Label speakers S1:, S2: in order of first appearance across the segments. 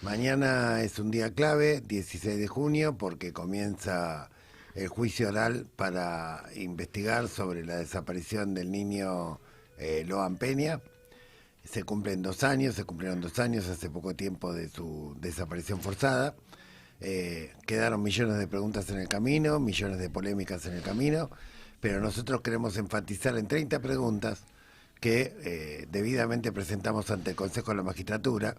S1: Mañana es un día clave, 16 de junio, porque comienza el juicio oral para investigar sobre la desaparición del niño Loan Peña. Se cumplieron 2 años hace poco tiempo de su desaparición forzada. Quedaron millones de preguntas en el camino, millones de polémicas en el camino, pero nosotros queremos enfatizar en 30 preguntas que debidamente presentamos ante el Consejo de la Magistratura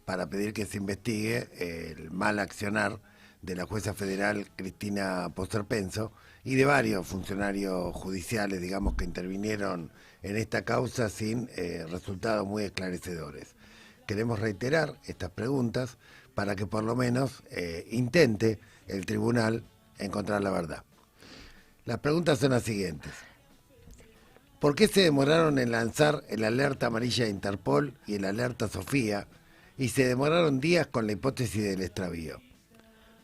S1: para pedir que se investigue el mal accionar de la jueza federal Cristina Posterpenso y de varios funcionarios judiciales, digamos, que intervinieron en esta causa sin resultados muy esclarecedores. Queremos reiterar estas preguntas para que por lo menos intente el tribunal encontrar la verdad. Las preguntas son las siguientes. ¿Por qué se demoraron en lanzar el alerta amarilla de Interpol y el alerta Sofía y se demoraron días con la hipótesis del extravío?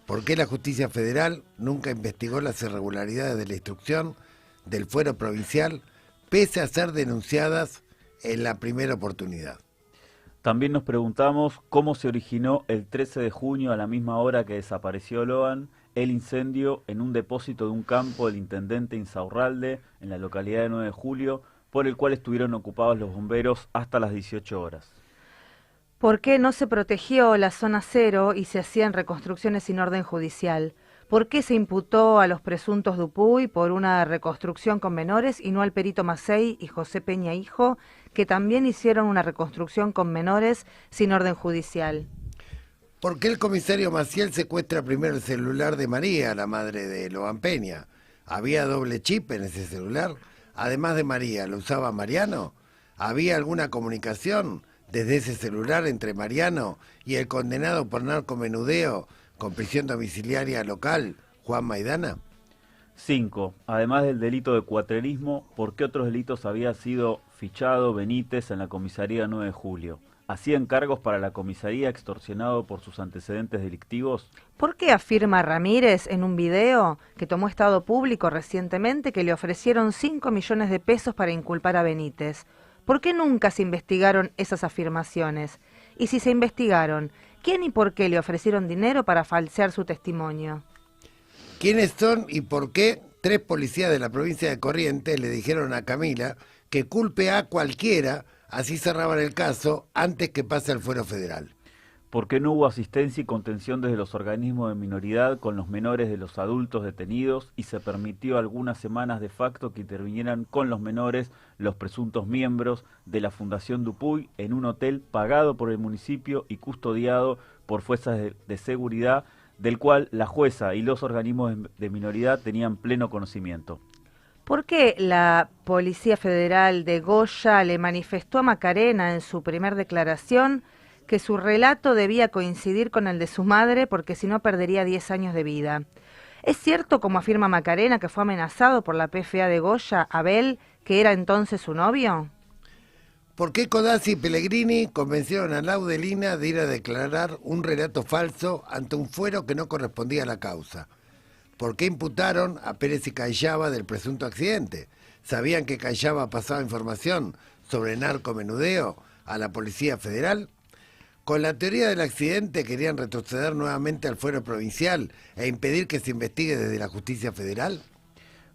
S1: ¿Por qué la justicia federal nunca investigó las irregularidades de la instrucción del fuero provincial pese a ser denunciadas en la primera oportunidad?
S2: También nos preguntamos cómo se originó el 13 de junio a la misma hora que desapareció Loan el incendio en un depósito de un campo del intendente Insaurralde en la localidad de 9 de julio, por el cual estuvieron ocupados los bomberos hasta las 18 horas.
S3: ¿Por qué no se protegió la zona cero y se hacían reconstrucciones sin orden judicial? ¿Por qué se imputó a los presuntos Dupuy por una reconstrucción con menores y no al perito Macei y José Peña Hijo, que también hicieron una reconstrucción con menores sin orden judicial?
S1: ¿Por qué el comisario Maciel secuestra primero el celular de María, la madre de Loan Peña? ¿Había doble chip en ese celular? Además de María, ¿lo usaba Mariano? ¿Había alguna comunicación desde ese celular entre Mariano y el condenado por narcomenudeo con prisión domiciliaria local, Juan Maidana?
S2: 5. Además del delito de cuatrerismo, ¿por qué otros delitos había sido fichado Benítez en la comisaría 9 de julio? ¿Hacía encargos para la comisaría extorsionado por sus antecedentes delictivos?
S3: ¿Por qué afirma Ramírez en un video que tomó Estado Público recientemente que le ofrecieron 5 millones de pesos para inculpar a Benítez? ¿Por qué nunca se investigaron esas afirmaciones? Y si se investigaron, ¿quién y por qué le ofrecieron dinero para falsear su testimonio?
S1: ¿Quiénes son y por qué 3 policías de la provincia de Corrientes le dijeron a Camila que culpe a cualquiera, así cerraban el caso antes que pase al fuero federal?
S2: ¿Por qué no hubo asistencia y contención desde los organismos de minoridad con los menores de los adultos detenidos y se permitió algunas semanas de facto que intervinieran con los menores los presuntos miembros de la Fundación Dupuy en un hotel pagado por el municipio y custodiado por fuerzas de seguridad, del cual la jueza y los organismos de minoridad tenían pleno conocimiento?
S3: ¿Por qué la Policía Federal de Goya le manifestó a Macarena en su primer declaración que su relato debía coincidir con el de su madre porque si no perdería 10 años de vida? ¿Es cierto, como afirma Macarena, que fue amenazado por la PFA de Goya, Abel, que era entonces su novio?
S1: ¿Por qué Codazzi y Pellegrini convencieron a Laudelina de ir a declarar un relato falso ante un fuero que no correspondía a la causa? ¿Por qué imputaron a Pérez y Cayaba del presunto accidente? ¿Sabían que Cayaba pasaba información sobre narcomenudeo a la Policía Federal? Con la teoría del accidente querían retroceder nuevamente al fuero provincial e impedir que se investigue desde la justicia federal.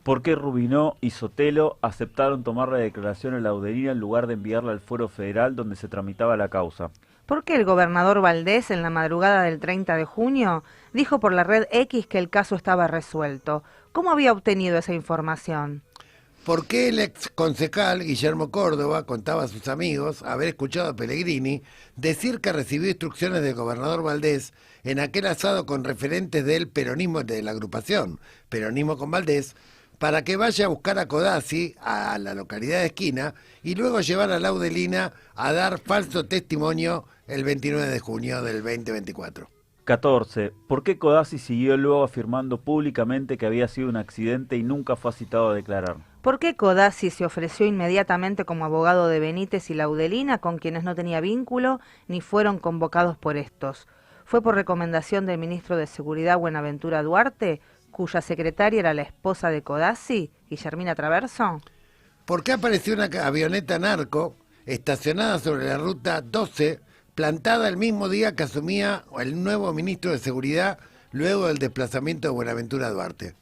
S2: ¿Por qué Rubinó y Sotelo aceptaron tomar la declaración a Laudelina en lugar de enviarla al fuero federal donde se tramitaba la causa?
S3: ¿Por qué el gobernador Valdés, en la madrugada del 30 de junio, dijo por la red X que el caso estaba resuelto? ¿Cómo había obtenido esa información?
S1: ¿Por qué el ex concejal Guillermo Córdoba contaba a sus amigos haber escuchado a Pellegrini decir que recibió instrucciones del gobernador Valdés en aquel asado con referentes del peronismo de la agrupación, Peronismo con Valdés, para que vaya a buscar a Codazzi a la localidad de Esquina y luego llevar a Laudelina a dar falso testimonio el 29 de junio del 2024?
S2: 14. ¿Por qué Codazzi siguió luego afirmando públicamente que había sido un accidente y nunca fue citado a declarar?
S3: ¿Por qué Codazzi se ofreció inmediatamente como abogado de Benítez y Laudelina, con quienes no tenía vínculo, ni fueron convocados por estos? ¿Fue por recomendación del ministro de Seguridad Buenaventura Duarte, cuya secretaria era la esposa de Codazzi, Guillermina Traverso?
S1: ¿Por qué apareció una avioneta narco estacionada sobre la ruta 12 plantada el mismo día que asumía el nuevo ministro de Seguridad luego del desplazamiento de Buenaventura Duarte.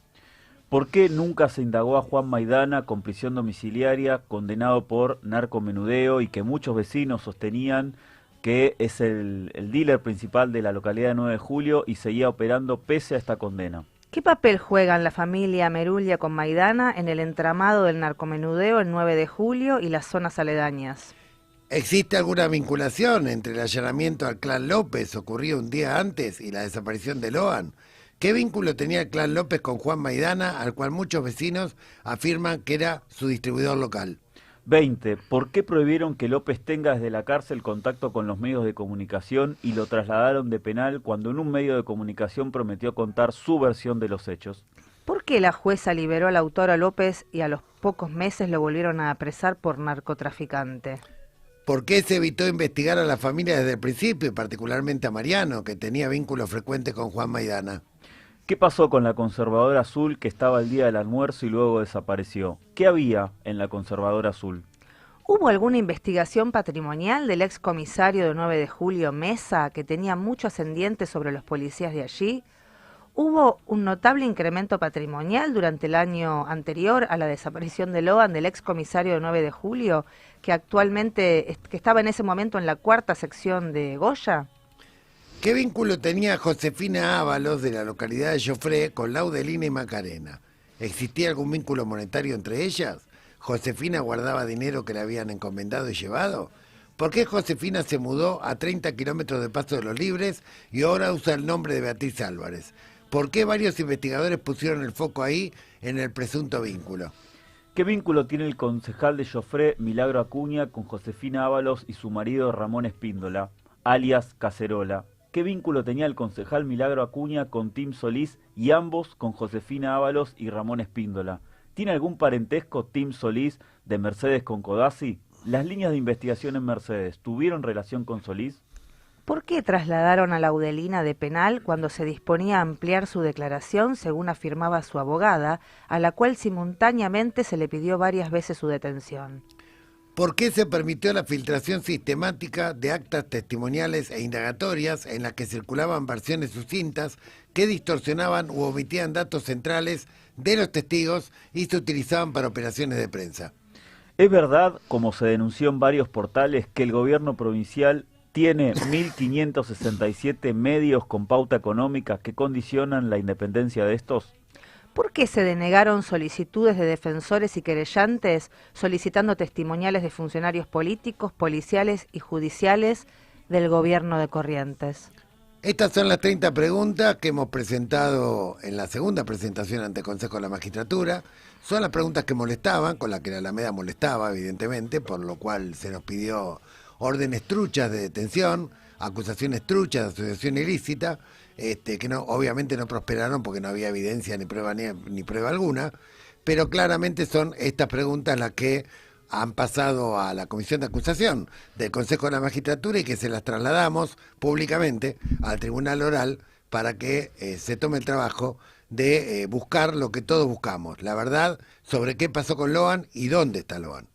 S2: ¿Por qué nunca se indagó a Juan Maidana con prisión domiciliaria, condenado por narcomenudeo y que muchos vecinos sostenían que es el dealer principal de la localidad de 9 de Julio y seguía operando pese a esta condena?
S3: ¿Qué papel juegan la familia Merulia con Maidana en el entramado del narcomenudeo en 9 de Julio y las zonas aledañas?
S1: ¿Existe alguna vinculación entre el allanamiento al clan López ocurrido un día antes y la desaparición de Loan? ¿Qué vínculo tenía el clan López con Juan Maidana, al cual muchos vecinos afirman que era su distribuidor local?
S2: 20. ¿Por qué prohibieron que López tenga desde la cárcel contacto con los medios de comunicación y lo trasladaron de penal cuando en un medio de comunicación prometió contar su versión de los hechos?
S3: ¿Por qué la jueza liberó al autor a López y a los pocos meses lo volvieron a apresar por narcotraficante?
S1: ¿Por qué se evitó investigar a la familia desde el principio, y particularmente a Mariano, que tenía vínculos frecuentes con Juan Maidana?
S2: ¿Qué pasó con la conservadora azul que estaba el día del almuerzo y luego desapareció? ¿Qué había en la conservadora azul?
S3: ¿Hubo alguna investigación patrimonial del ex comisario de 9 de Julio, Mesa, que tenía mucho ascendiente sobre los policías de allí? ¿Hubo un notable incremento patrimonial durante el año anterior a la desaparición de Loan del ex comisario de 9 de Julio, que estaba en ese momento en la 4ª sección de Goya?
S1: ¿Qué vínculo tenía Josefina Ábalos de la localidad de Joffre con Laudelina y Macarena? ¿Existía algún vínculo monetario entre ellas? ¿Josefina guardaba dinero que le habían encomendado y llevado? ¿Por qué Josefina se mudó a 30 kilómetros de Paso de los Libres y ahora usa el nombre de Beatriz Álvarez? ¿Por qué varios investigadores pusieron el foco ahí en el presunto vínculo?
S2: ¿Qué vínculo tiene el concejal de Joffre, Milagro Acuña, con Josefina Ábalos y su marido Ramón Espíndola, alias Cacerola? ¿Qué vínculo tenía el concejal Milagro Acuña con Tim Solís y ambos con Josefina Ábalos y Ramón Espíndola? ¿Tiene algún parentesco Tim Solís de Mercedes con Codazzi? ¿Las líneas de investigación en Mercedes tuvieron relación con Solís?
S3: ¿Por qué trasladaron a Laudelina de penal cuando se disponía a ampliar su declaración, según afirmaba su abogada, a la cual simultáneamente se le pidió varias veces su detención?
S1: ¿Por qué se permitió la filtración sistemática de actas testimoniales e indagatorias en las que circulaban versiones sucintas que distorsionaban u omitían datos centrales de los testigos y se utilizaban para operaciones de prensa?
S2: ¿Es verdad, como se denunció en varios portales, que el gobierno provincial tiene 1.567 medios con pauta económica que condicionan la independencia de estos?
S3: ¿Por qué se denegaron solicitudes de defensores y querellantes solicitando testimoniales de funcionarios políticos, policiales y judiciales del gobierno de Corrientes?
S1: Estas son las 30 preguntas que hemos presentado en la segunda presentación ante el Consejo de la Magistratura. Son las preguntas que molestaban, con las que la Alameda molestaba, evidentemente, por lo cual se nos pidió órdenes truchas de detención, acusaciones truchas de asociación ilícita, que no, obviamente no prosperaron porque no había evidencia ni prueba alguna, pero claramente son estas preguntas las que han pasado a la Comisión de Acusación del Consejo de la Magistratura y que se las trasladamos públicamente al Tribunal Oral para que se tome el trabajo de buscar lo que todos buscamos, la verdad sobre qué pasó con Loan y dónde está Loan.